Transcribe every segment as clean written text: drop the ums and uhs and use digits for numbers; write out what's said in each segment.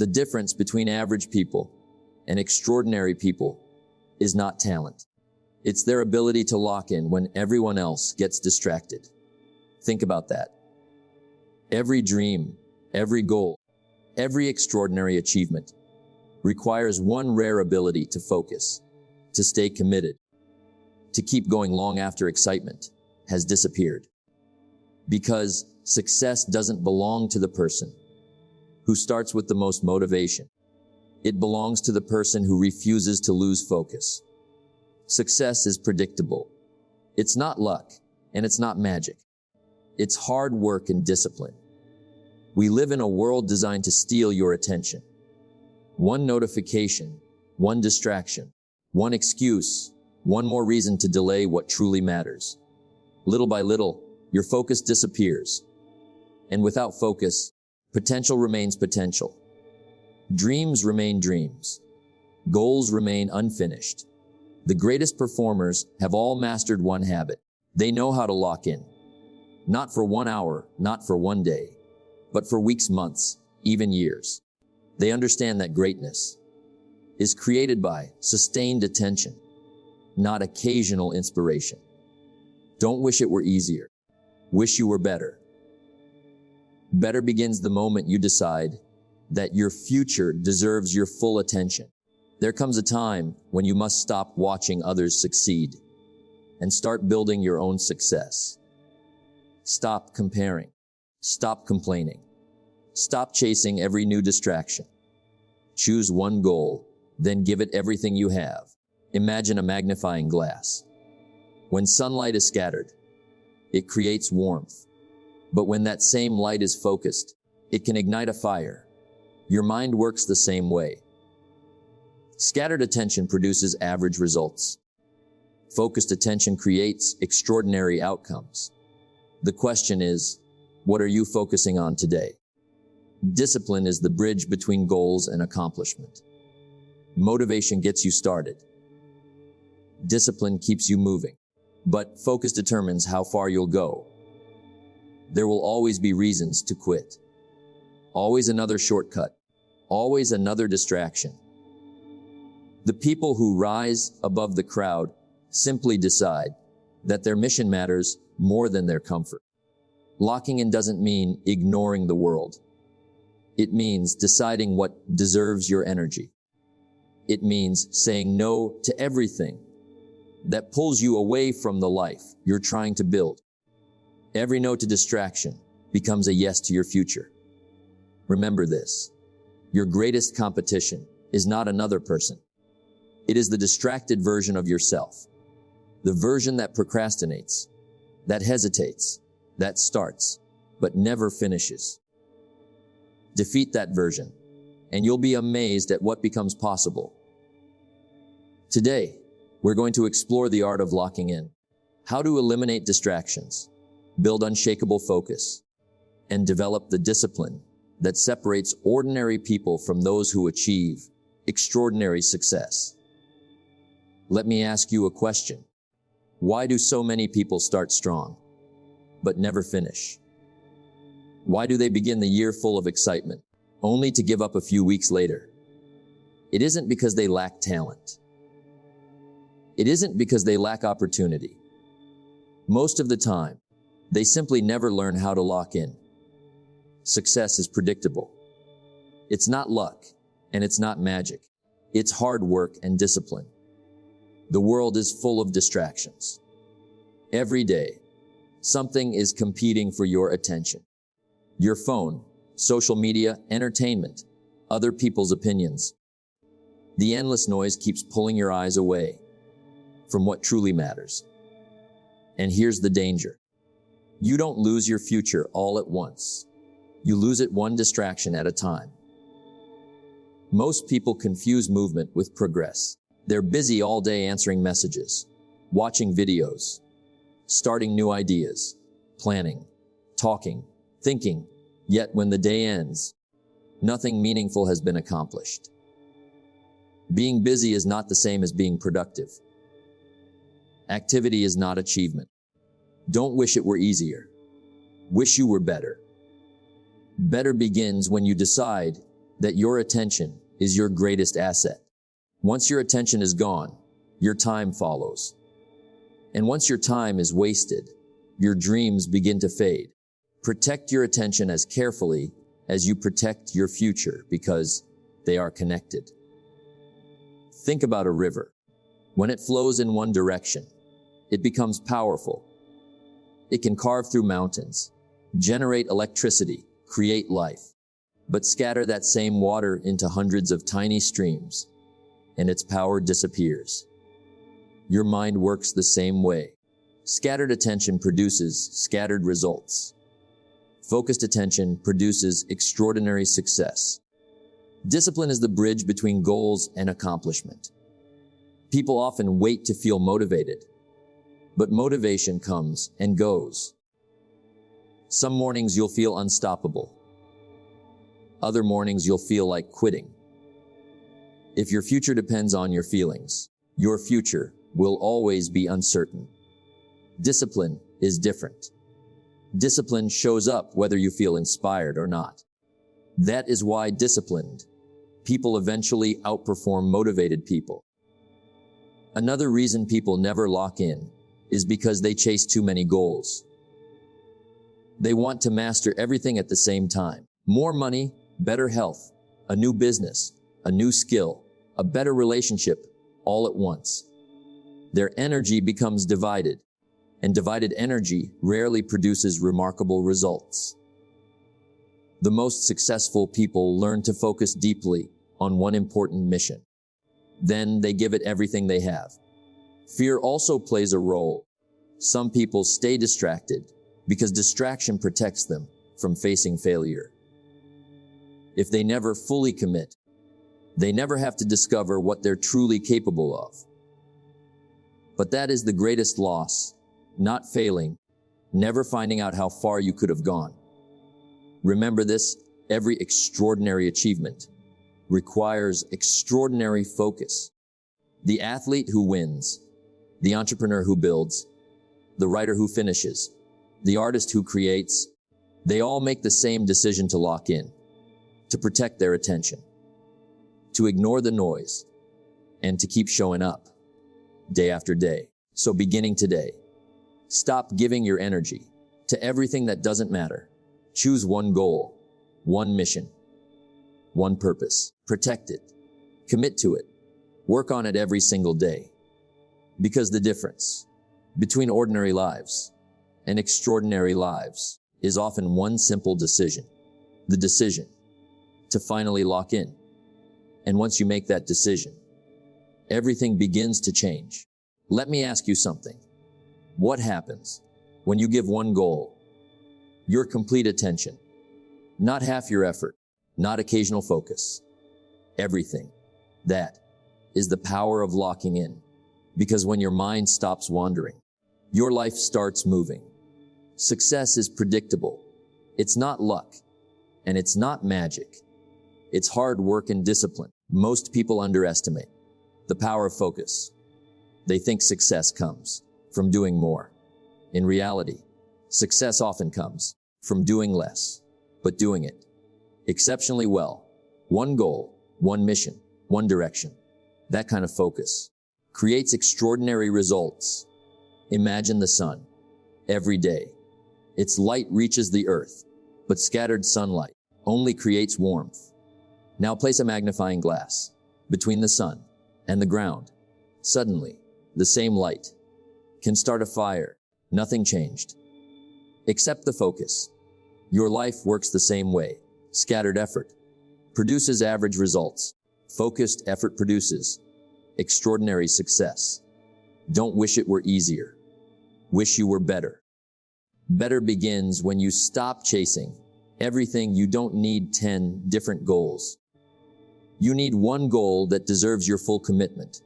The difference between average people and extraordinary people is not talent. It's their ability to lock in when everyone else gets distracted. Think about that. Every dream, every goal, every extraordinary achievement requires one rare ability to focus, to stay committed, to keep going long after excitement has disappeared. Because success doesn't belong to the person who starts with the most motivation. It belongs to the person who refuses to lose focus. Success is predictable. It's not luck, and it's not magic. It's hard work and discipline. We live in a world designed to steal your attention. One notification, one distraction, one excuse, one more reason to delay what truly matters. Little by little, your focus disappears. And without focus, potential remains potential. Dreams remain dreams. Goals remain unfinished. The greatest performers have all mastered one habit. They know how to lock in. Not for 1 hour, not for one day, but for weeks, months, even years. They understand that greatness is created by sustained attention, not occasional inspiration. Don't wish it were easier. Wish you were better. Better begins the moment you decide that your future deserves your full attention. There comes a time when you must stop watching others succeed and start building your own success. Stop comparing. Stop complaining. Stop chasing every new distraction. Choose one goal, then give it everything you have. Imagine a magnifying glass. When sunlight is scattered, it creates warmth. But when that same light is focused, it can ignite a fire. Your mind works the same way. Scattered attention produces average results. Focused attention creates extraordinary outcomes. The question is, what are you focusing on today? Discipline is the bridge between goals and accomplishment. Motivation gets you started. Discipline keeps you moving, but focus determines how far you'll go. There will always be reasons to quit. Always another shortcut. Always another distraction. The people who rise above the crowd simply decide that their mission matters more than their comfort. Locking in doesn't mean ignoring the world. It means deciding what deserves your energy. It means saying no to everything that pulls you away from the life you're trying to build. Every no to distraction becomes a yes to your future. Remember this. Your greatest competition is not another person. It is the distracted version of yourself. The version that procrastinates, that hesitates, that starts, but never finishes. Defeat that version, and you'll be amazed at what becomes possible. Today, we're going to explore the art of locking in, how to eliminate distractions, build unshakable focus, and develop the discipline that separates ordinary people from those who achieve extraordinary success. Let me ask you a question. Why do so many people start strong, but never finish? Why do they begin the year full of excitement, only to give up a few weeks later? It isn't because they lack talent. It isn't because they lack opportunity. Most of the time, they simply never learn how to lock in. Success is predictable. It's not luck, and it's not magic. It's hard work and discipline. The world is full of distractions. Every day, something is competing for your attention. Your phone, social media, entertainment, other people's opinions. The endless noise keeps pulling your eyes away from what truly matters. And here's the danger. You don't lose your future all at once. You lose it one distraction at a time. Most people confuse movement with progress. They're busy all day answering messages, watching videos, starting new ideas, planning, talking, thinking, yet when the day ends, nothing meaningful has been accomplished. Being busy is not the same as being productive. Activity is not achievement. Don't wish it were easier. Wish you were better. Better begins when you decide that your attention is your greatest asset. Once your attention is gone, your time follows. And once your time is wasted, your dreams begin to fade. Protect your attention as carefully as you protect your future because they are connected. Think about a river. When it flows in one direction, it becomes powerful. It can carve through mountains, generate electricity, create life. But scatter that same water into hundreds of tiny streams, and its power disappears. Your mind works the same way. Scattered attention produces scattered results. Focused attention produces extraordinary success. Discipline is the bridge between goals and accomplishment. People often wait to feel motivated, but motivation comes and goes. Some mornings you'll feel unstoppable. Other mornings you'll feel like quitting. If your future depends on your feelings, your future will always be uncertain. Discipline is different. Discipline shows up whether you feel inspired or not. That is why disciplined people eventually outperform motivated people. Another reason people never lock in is because they chase too many goals. They want to master everything at the same time. More money, better health, a new business, a new skill, a better relationship, all at once. Their energy becomes divided, and divided energy rarely produces remarkable results. The most successful people learn to focus deeply on one important mission. Then they give it everything they have. Fear also plays a role. Some people stay distracted because distraction protects them from facing failure. If they never fully commit, they never have to discover what they're truly capable of. But that is the greatest loss, not failing, never finding out how far you could have gone. Remember this, every extraordinary achievement requires extraordinary focus. The athlete who wins, the entrepreneur who builds, the writer who finishes, the artist who creates, they all make the same decision to lock in, to protect their attention, to ignore the noise, and to keep showing up day after day. So beginning today, stop giving your energy to everything that doesn't matter. Choose one goal, one mission, one purpose. Protect it. Commit to it. Work on it every single day. Because the difference between ordinary lives and extraordinary lives is often one simple decision. The decision to finally lock in. And once you make that decision, everything begins to change. Let me ask you something. What happens when you give one goal your complete attention? Not half your effort, not occasional focus. Everything. That is the power of locking in. Because when your mind stops wandering, your life starts moving. Success is predictable. It's not luck, and it's not magic. It's hard work and discipline. Most people underestimate the power of focus. They think success comes from doing more. In reality, success often comes from doing less, but doing it exceptionally well. One goal, one mission, one direction. That kind of focus creates extraordinary results. Imagine the sun. Every day, its light reaches the earth, but scattered sunlight only creates warmth. Now place a magnifying glass between the sun and the ground. Suddenly, the same light can start a fire. Nothing changed, except the focus. Your life works the same way. Scattered effort produces average results. Focused effort produces extraordinary success. Don't wish it were easier. Wish you were better. Better begins when you stop chasing everything. You don't need 10 different goals. You need one goal that deserves your full commitment.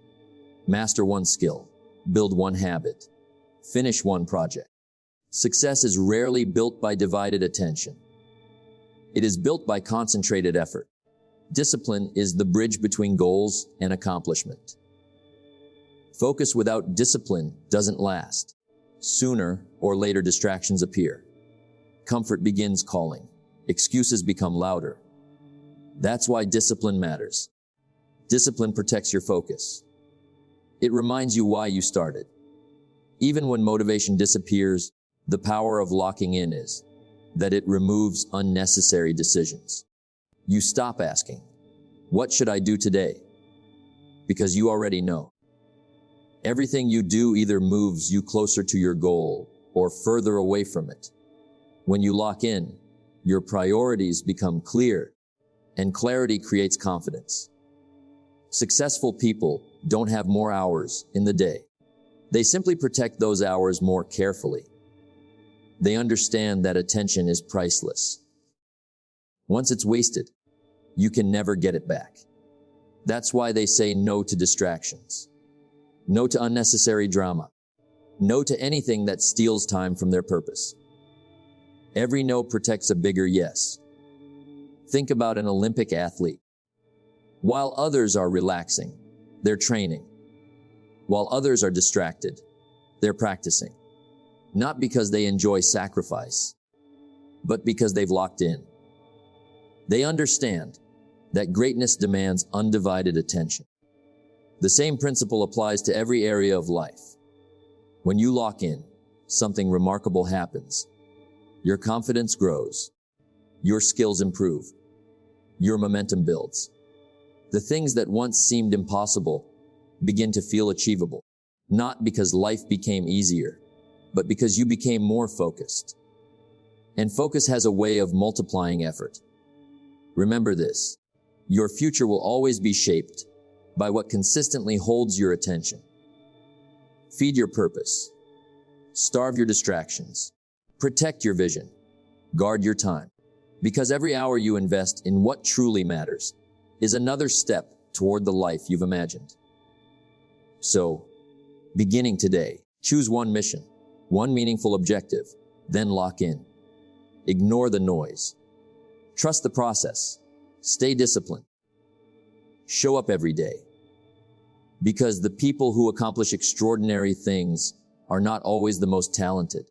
Master one skill. Build one habit. Finish one project. Success is rarely built by divided attention. It is built by concentrated effort. Discipline is the bridge between goals and accomplishment. Focus without discipline doesn't last. Sooner or later, distractions appear. Comfort begins calling. Excuses become louder. That's why discipline matters. Discipline protects your focus. It reminds you why you started. Even when motivation disappears, the power of locking in is that it removes unnecessary decisions. You stop asking, "What should I do today?" Because you already know. Everything you do either moves you closer to your goal or further away from it. When you lock in, your priorities become clear, and clarity creates confidence. Successful people don't have more hours in the day. They simply protect those hours more carefully. They understand that attention is priceless. Once it's wasted, you can never get it back. That's why they say no to distractions, no to unnecessary drama, no to anything that steals time from their purpose. Every no protects a bigger yes. Think about an Olympic athlete. While others are relaxing, they're training. While others are distracted, they're practicing. Not because they enjoy sacrifice, but because they've locked in. They understand that greatness demands undivided attention. The same principle applies to every area of life. When you lock in, something remarkable happens. Your confidence grows. Your skills improve. Your momentum builds. The things that once seemed impossible begin to feel achievable, not because life became easier, but because you became more focused. And focus has a way of multiplying effort. Remember this, your future will always be shaped by what consistently holds your attention. Feed your purpose. Starve your distractions. Protect your vision. Guard your time. Because every hour you invest in what truly matters is another step toward the life you've imagined. So, beginning today, choose one mission, one meaningful objective, then lock in. Ignore the noise. Trust the process. Stay disciplined. Show up every day. Because the people who accomplish extraordinary things are not always the most talented.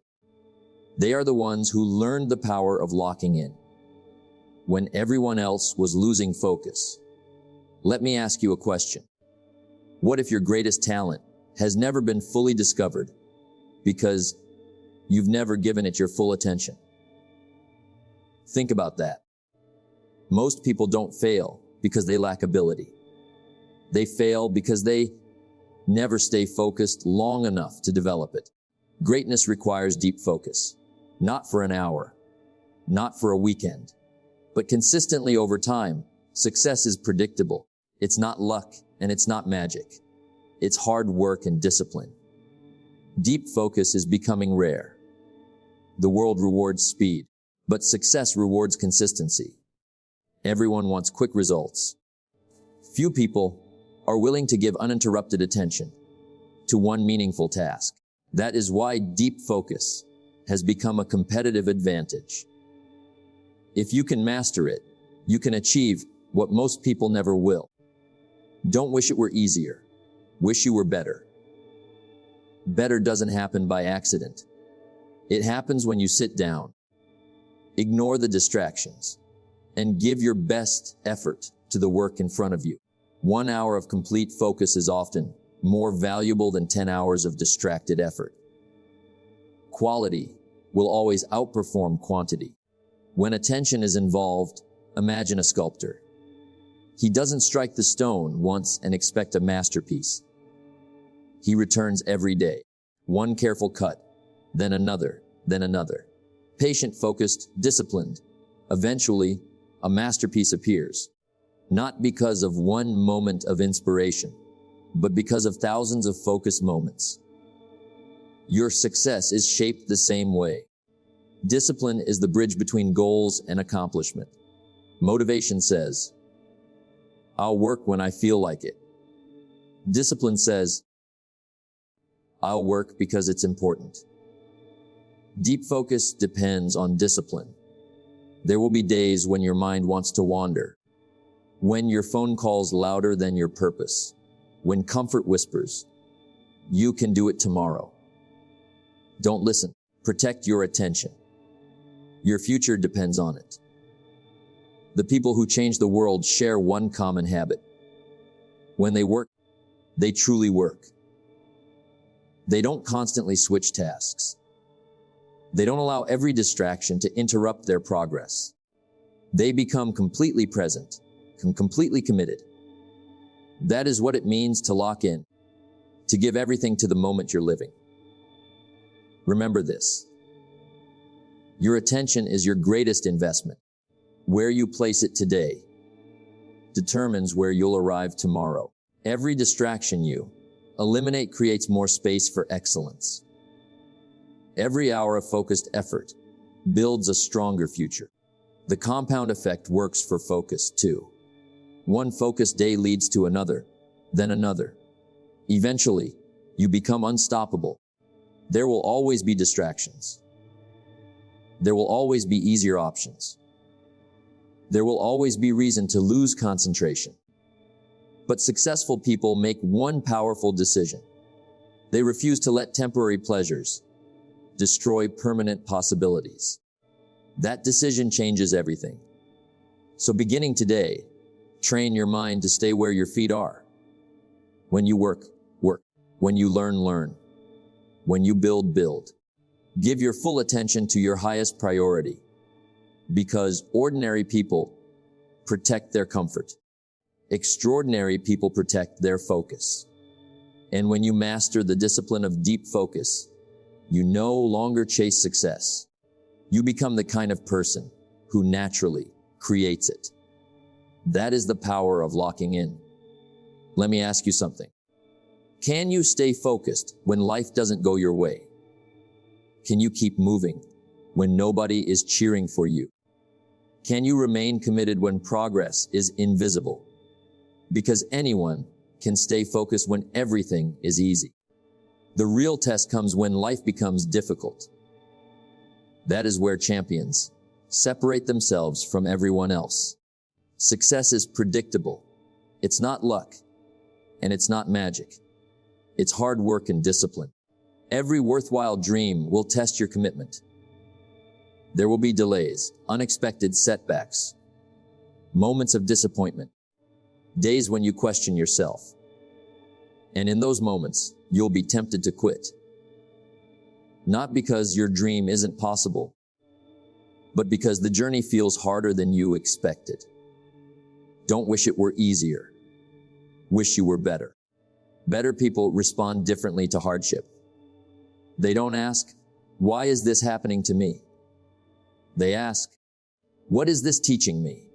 They are the ones who learned the power of locking in when everyone else was losing focus. Let me ask you a question. What if your greatest talent has never been fully discovered because you've never given it your full attention? Think about that. Most people don't fail because they lack ability. They fail because they never stay focused long enough to develop it. Greatness requires deep focus, not for an hour, not for a weekend, but consistently over time. Success is predictable. It's not luck and it's not magic. It's hard work and discipline. Deep focus is becoming rare. The world rewards speed, but success rewards consistency. Everyone wants quick results. Few people are willing to give uninterrupted attention to one meaningful task. That is why deep focus has become a competitive advantage. If you can master it, you can achieve what most people never will. Don't wish it were easier. Wish you were better. Better doesn't happen by accident. It happens when you sit down, ignore the distractions, and give your best effort to the work in front of you. 1 hour of complete focus is often more valuable than 10 hours of distracted effort. Quality will always outperform quantity. When attention is involved, imagine a sculptor. He doesn't strike the stone once and expect a masterpiece. He returns every day, one careful cut, then another, then another. Patient, focused, disciplined. Eventually, a masterpiece appears. Not because of one moment of inspiration, but because of thousands of focused moments. Your success is shaped the same way. Discipline is the bridge between goals and accomplishment. Motivation says, "I'll work when I feel like it." Discipline says, "I'll work because it's important." Deep focus depends on discipline. There will be days when your mind wants to wander, when your phone calls louder than your purpose, when comfort whispers, "You can do it tomorrow." Don't listen. Protect your attention. Your future depends on it. The people who change the world share one common habit. When they work, they truly work. They don't constantly switch tasks. They don't allow every distraction to interrupt their progress. They become completely present, completely committed. That is what it means to lock in, to give everything to the moment you're living. Remember this. Your attention is your greatest investment. Where you place it today determines where you'll arrive tomorrow. Every distraction you eliminate creates more space for excellence. Every hour of focused effort builds a stronger future. The compound effect works for focus too. One focused day leads to another, then another. Eventually, you become unstoppable. There will always be distractions. There will always be easier options. There will always be reason to lose concentration. But successful people make one powerful decision. They refuse to let temporary pleasures destroy permanent possibilities. That decision changes everything. So beginning today, train your mind to stay where your feet are. When you work, work. When you learn, learn. When you build, build. Give your full attention to your highest priority. Because ordinary people protect their comfort. Extraordinary people protect their focus. And when you master the discipline of deep focus, you no longer chase success. You become the kind of person who naturally creates it. That is the power of locking in. Let me ask you something. Can you stay focused when life doesn't go your way? Can you keep moving when nobody is cheering for you? Can you remain committed when progress is invisible? Because anyone can stay focused when everything is easy. The real test comes when life becomes difficult. That is where champions separate themselves from everyone else. Success is predictable. It's not luck, and it's not magic. It's hard work and discipline. Every worthwhile dream will test your commitment. There will be delays, unexpected setbacks, moments of disappointment, days when you question yourself. And in those moments, you'll be tempted to quit. Not because your dream isn't possible, but because the journey feels harder than you expected. Don't wish it were easier. Wish you were better. Better people respond differently to hardship. They don't ask, why is this happening to me? They ask, what is this teaching me?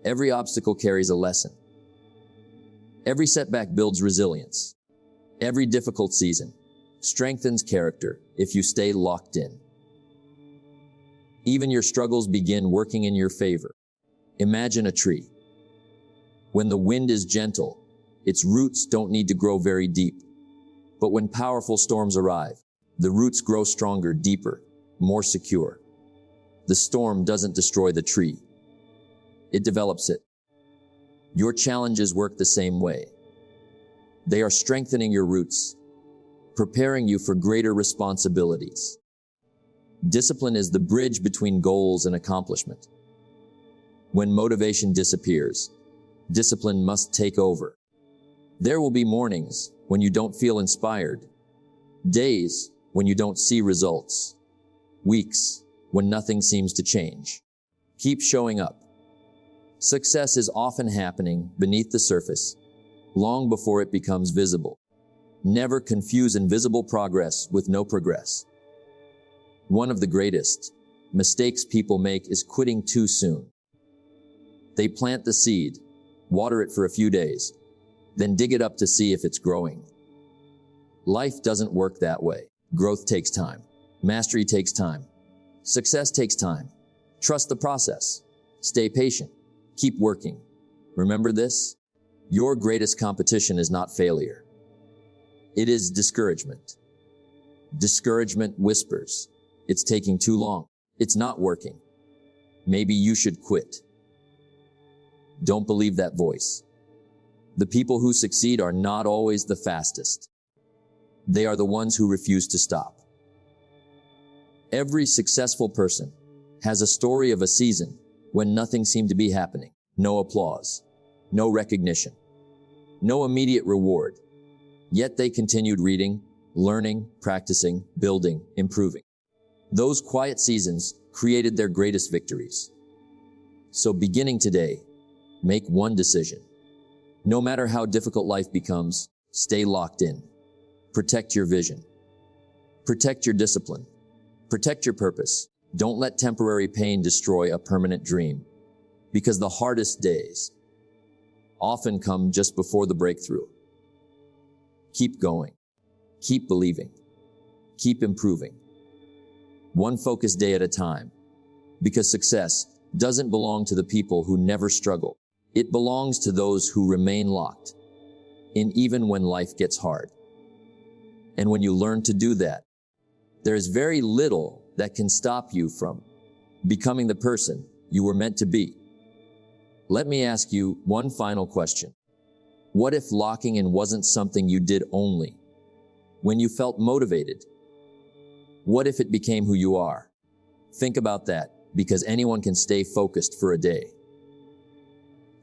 Every obstacle carries a lesson. Every setback builds resilience. Every difficult season strengthens character if you stay locked in. Even your struggles begin working in your favor. Imagine a tree. When the wind is gentle, its roots don't need to grow very deep. But when powerful storms arrive, the roots grow stronger, deeper, more secure. The storm doesn't destroy the tree. It develops it. Your challenges work the same way. They are strengthening your roots, preparing you for greater responsibilities. Discipline is the bridge between goals and accomplishment. When motivation disappears, discipline must take over. There will be mornings when you don't feel inspired, days when you don't see results, weeks when nothing seems to change. Keep showing up. Success is often happening beneath the surface, long before it becomes visible. Never confuse invisible progress with no progress. One of the greatest mistakes people make is quitting too soon. They plant the seed, water it for a few days, then dig it up to see if it's growing. Life doesn't work that way. Growth takes time. Mastery takes time. Success takes time. Trust the process. Stay patient. Keep working. Remember this? Your greatest competition is not failure. It is discouragement. Discouragement whispers, it's taking too long. It's not working. Maybe you should quit. Don't believe that voice. The people who succeed are not always the fastest. They are the ones who refuse to stop. Every successful person has a story of a season when nothing seemed to be happening. No applause, no recognition, no immediate reward. Yet they continued reading, learning, practicing, building, improving. Those quiet seasons created their greatest victories. So beginning today, make one decision. No matter how difficult life becomes, stay locked in. Protect your vision. Protect your discipline. Protect your purpose. Don't let temporary pain destroy a permanent dream, because the hardest days often come just before the breakthrough. Keep going. Keep believing. Keep improving. One focused day at a time, because success doesn't belong to the people who never struggle. It belongs to those who remain locked in even when life gets hard. And when you learn to do that, there is very little that can stop you from becoming the person you were meant to be. Let me ask you one final question. What if locking in wasn't something you did only when you felt motivated? What if it became who you are? Think about that, because anyone can stay focused for a day.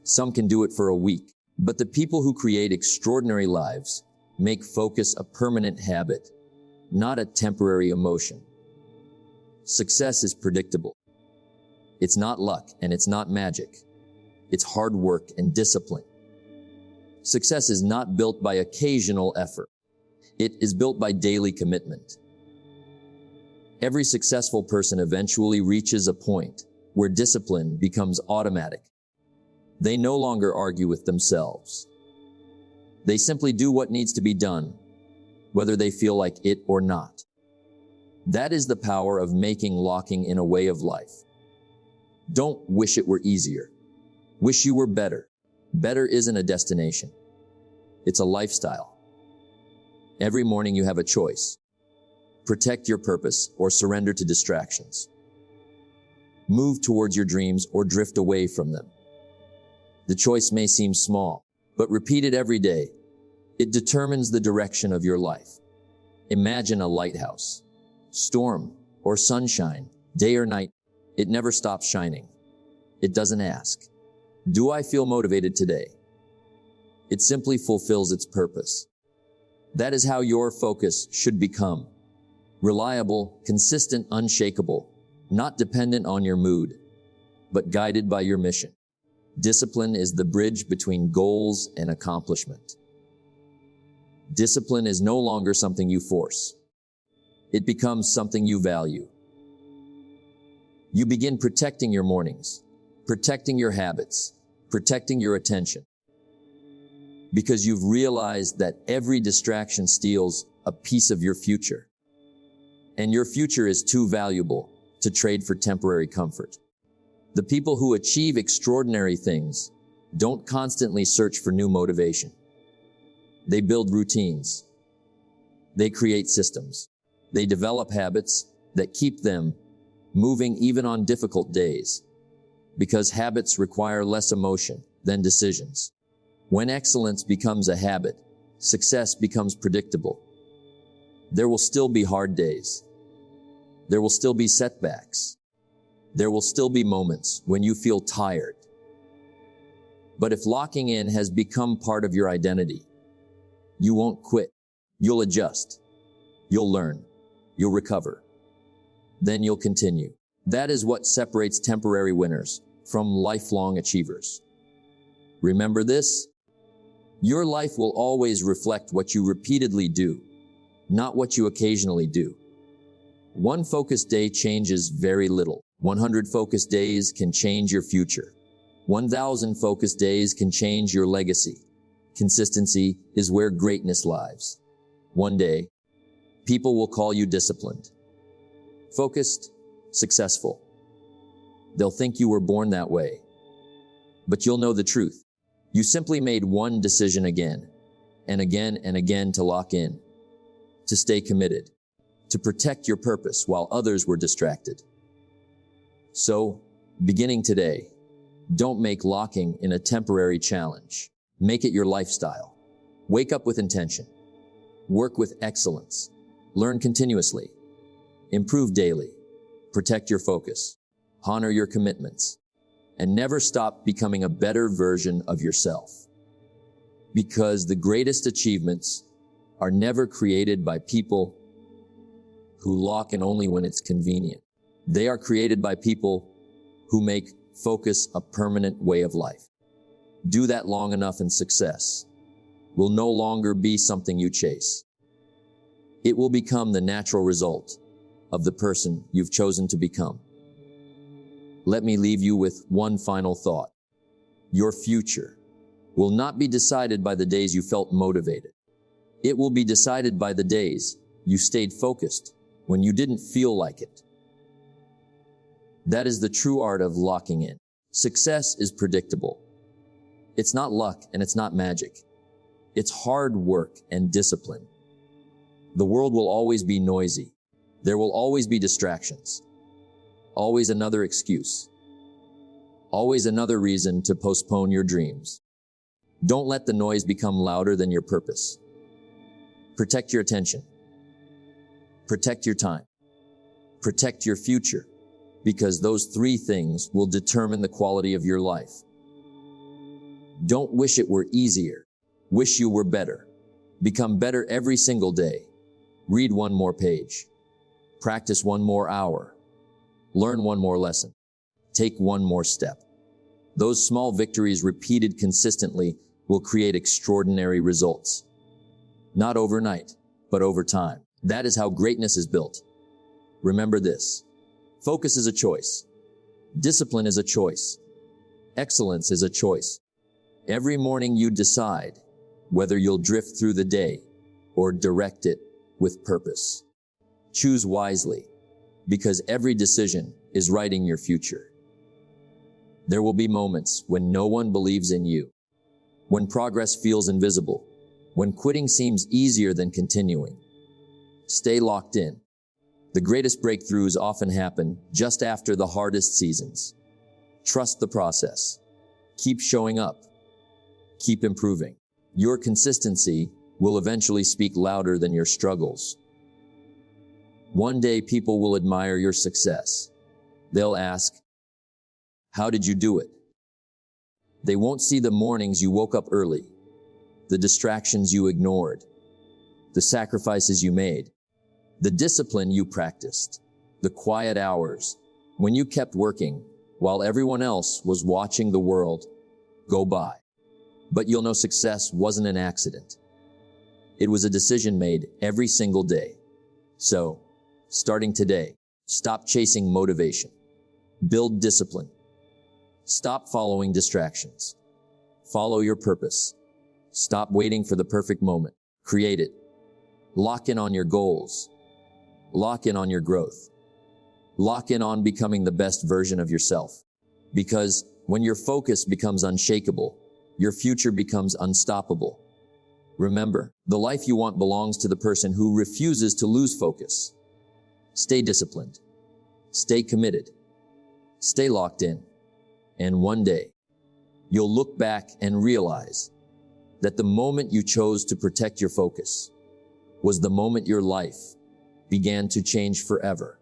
Some can do it for a week, but the people who create extraordinary lives make focus a permanent habit, not a temporary emotion. Success is predictable. It's not luck and it's not magic. It's hard work and discipline. Success is not built by occasional effort. It is built by daily commitment. Every successful person eventually reaches a point where discipline becomes automatic. They no longer argue with themselves. They simply do what needs to be done, whether they feel like it or not. That is the power of making locking in a way of life. Don't wish it were easier. Wish you were better. Better isn't a destination. It's a lifestyle. Every morning you have a choice. Protect your purpose or surrender to distractions. Move towards your dreams or drift away from them. The choice may seem small, but repeat it every day. It determines the direction of your life. Imagine a lighthouse. Storm or sunshine, day or night, it never stops shining. It doesn't ask, do I feel motivated today? It simply fulfills its purpose. That is how your focus should become. Reliable, consistent, unshakable, not dependent on your mood, but guided by your mission. Discipline is the bridge between goals and accomplishment. Discipline is no longer something you force. It becomes something you value. You begin protecting your mornings, protecting your habits, protecting your attention, because you've realized that every distraction steals a piece of your future. And your future is too valuable to trade for temporary comfort. The people who achieve extraordinary things don't constantly search for new motivation. They build routines. They create systems. They develop habits that keep them moving even on difficult days, because habits require less emotion than decisions. When excellence becomes a habit, success becomes predictable. There will still be hard days. There will still be setbacks. There will still be moments when you feel tired. But if locking in has become part of your identity, you won't quit. You'll adjust. You'll learn. You'll recover. Then you'll continue. That is what separates temporary winners from lifelong achievers. Remember this? Your life will always reflect what you repeatedly do, not what you occasionally do. One focused day changes very little. 100 focused days can change your future. 1,000 focused days can change your legacy. Consistency is where greatness lies. One day, people will call you disciplined, focused, successful. They'll think you were born that way. But you'll know the truth. You simply made one decision again and again and again to lock in, to stay committed, to protect your purpose while others were distracted. So, beginning today, don't make locking in a temporary challenge. Make it your lifestyle. Wake up with intention. Work with excellence. Learn continuously. Improve daily. Protect your focus. Honor your commitments. and never stop becoming a better version of yourself. Because the greatest achievements are never created by people who lock in only when it's convenient. They are created by people who make focus a permanent way of life. Do that long enough and success will no longer be something you chase. It will become the natural result of the person you've chosen to become. Let me leave you with one final thought. Your future will not be decided by the days you felt motivated. It will be decided by the days you stayed focused when you didn't feel like it. That is the true art of locking in. Success is predictable. It's not luck and it's not magic. It's hard work and discipline. The world will always be noisy. There will always be distractions. Always another excuse. Always another reason to postpone your dreams. Don't let the noise become louder than your purpose. Protect your attention. Protect your time. Protect your future, because those three things will determine the quality of your life. Don't wish it were easier. Wish you were better. Become better every single day. Read one more page. Practice one more hour. Learn one more lesson. Take one more step. Those small victories repeated consistently will create extraordinary results. Not overnight, but over time. That is how greatness is built. Remember this. Focus is a choice. Discipline is a choice. Excellence is a choice. Every morning you decide whether you'll drift through the day or direct it with purpose. Choose wisely, because every decision is writing your future. There will be moments when no one believes in you, when progress feels invisible, when quitting seems easier than continuing. Stay locked in. The greatest breakthroughs often happen just after the hardest seasons. Trust the process. Keep showing up. Keep improving. Your consistency will eventually speak louder than your struggles. One day people will admire your success. They'll ask, "How did you do it?" They won't see the mornings you woke up early, the distractions you ignored, the sacrifices you made, the discipline you practiced, the quiet hours when you kept working while everyone else was watching the world go by. But you'll know success wasn't an accident. It was a decision made every single day. So, starting today, stop chasing motivation. Build discipline. Stop following distractions. Follow your purpose. Stop waiting for the perfect moment. Create it. Lock in on your goals. Lock in on your growth. Lock in on becoming the best version of yourself. Because when your focus becomes unshakable, your future becomes unstoppable. Remember, the life you want belongs to the person who refuses to lose focus. Stay disciplined. Stay committed. Stay locked in. And one day, you'll look back and realize that the moment you chose to protect your focus was the moment your life began to change forever.